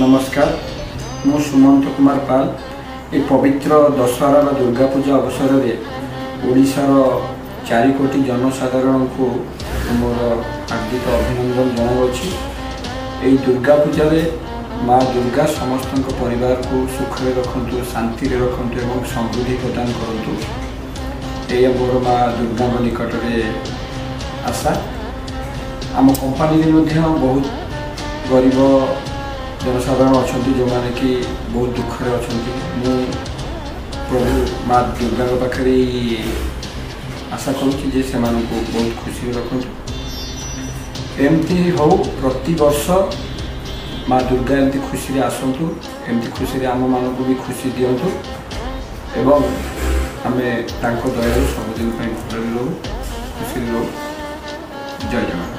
नमस्कार मु सुमंत कुमार पाल ए पवित्र दशहरा व दुर्गा पूजा अवसर में ओडिशार 4 कोटी जनसाधारण को मोर हार्दिक अभिनंदन जनावछि। एई दुर्गा पूजा रे माँ दुर्गा समस्त परिवार को सुखरे रखंतु, शांति रे रखंतु एवं समृद्धि प्रदान करंतु। ए मोर माँ दुर्गा निकट में आशा। आम कंपानी बहुत गरीब जनसाधारण अच्छा जो मैंने कि बहुत दुखरे अच्छा मु प्रभु माँ दुर्गा पाखे आशा करुँच से बहुत खुशी रखु। एमती हो प्रति वर्ष माँ दुर्गा एमती खुशी आसतु, एमती खुशी आम मानक भी खुशी दिंतु एवं आम दया सबुदिन भल रो खुशी रो। जय जगन्नाथ।